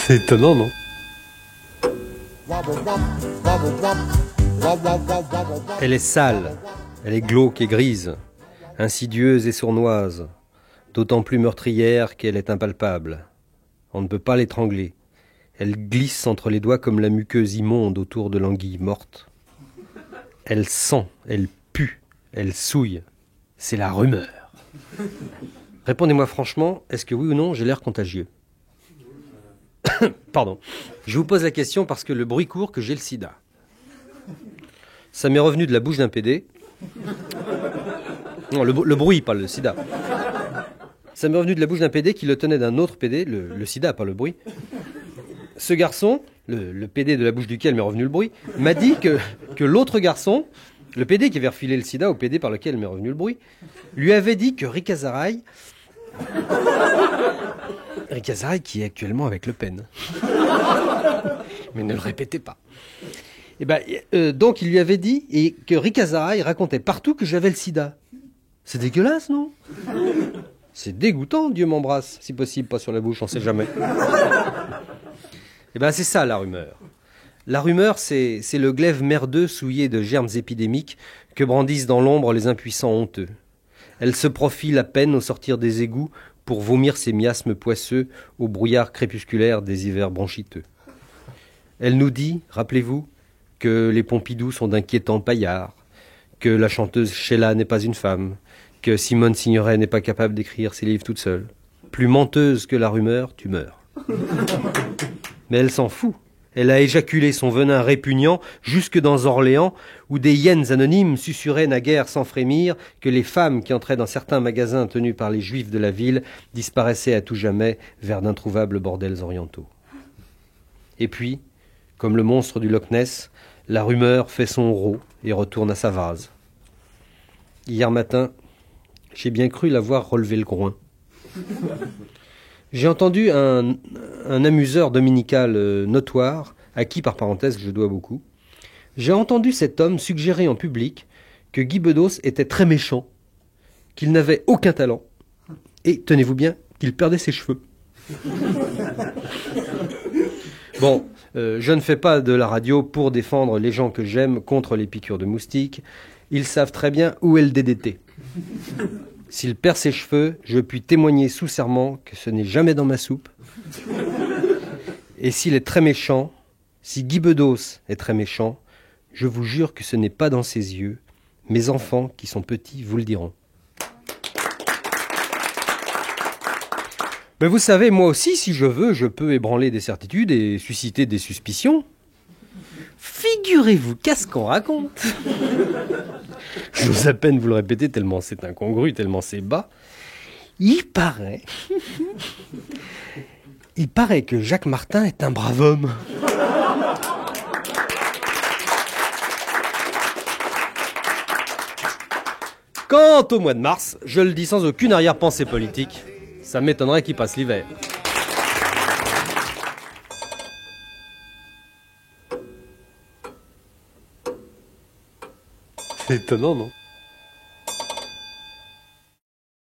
C'est étonnant, non? Elle est sale, elle est glauque et grise, insidieuse et sournoise, d'autant plus meurtrière qu'elle est impalpable. On ne peut pas l'étrangler. Elle glisse entre les doigts comme la muqueuse immonde autour de l'anguille morte. Elle sent, elle pue, elle souille. C'est la rumeur. Répondez-moi franchement, est-ce que oui ou non j'ai l'air contagieux? Pardon. Je vous pose la question parce que le bruit court que j'ai le sida. Ça m'est revenu de la bouche d'un PD. Non, le bruit, pas le sida. Ça m'est revenu de la bouche d'un PD qui le tenait d'un autre PD, le sida, pas le bruit. Ce garçon, le PD de la bouche duquel m'est revenu le bruit, m'a dit que l'autre garçon, le PD qui avait refilé le sida au PD par lequel m'est revenu le bruit, lui avait dit que Rick Azaray qui est actuellement avec Le Pen. Mais ne le répétez pas. Donc il lui avait dit et que Rick Azaray racontait partout que j'avais le sida. C'est dégueulasse, non? C'est dégoûtant, Dieu m'embrasse. Si possible, pas sur la bouche, on sait jamais. C'est ça la rumeur. La rumeur, c'est le glaive merdeux souillé de germes épidémiques que brandissent dans l'ombre les impuissants honteux. Elle se profile à peine au sortir des égouts pour vomir ses miasmes poisseux au brouillard crépusculaire des hivers bronchiteux. Elle nous dit, rappelez-vous, que les Pompidou sont d'inquiétants paillards, que la chanteuse Sheila n'est pas une femme, que Simone Signoret n'est pas capable d'écrire ses livres toute seule. Plus menteuse que la rumeur, tu meurs. Mais elle s'en fout. Elle a éjaculé son venin répugnant jusque dans Orléans, où des hyènes anonymes susurraient naguère sans frémir que les femmes qui entraient dans certains magasins tenus par les juifs de la ville disparaissaient à tout jamais vers d'introuvables bordels orientaux. Et puis, comme le monstre du Loch Ness, la rumeur fait son rot et retourne à sa vase. Hier matin, j'ai bien cru l'avoir relevé le groin. J'ai entendu un amuseur dominical notoire, à qui, par parenthèse, je dois beaucoup. J'ai entendu cet homme suggérer en public que Guy Bedos était très méchant, qu'il n'avait aucun talent, et, tenez-vous bien, qu'il perdait ses cheveux. Bon, je ne fais pas de la radio pour défendre les gens que j'aime contre les piqûres de moustiques. Ils savent très bien où est le DDT. S'il perd ses cheveux, je puis témoigner sous serment que ce n'est jamais dans ma soupe. Et s'il est très méchant, si Guy Bedos est très méchant, je vous jure que ce n'est pas dans ses yeux. Mes enfants, qui sont petits, vous le diront. Mais vous savez, moi aussi, si je veux, je peux ébranler des certitudes et susciter des suspicions. Figurez-vous, qu'est-ce qu'on raconte? J'ose à peine vous le répéter, tellement c'est incongru, tellement c'est bas. Il paraît que Jacques Martin est un brave homme. Quant au mois de mars, je le dis sans aucune arrière-pensée politique, ça m'étonnerait qu'il passe l'hiver. C'est étonnant, non?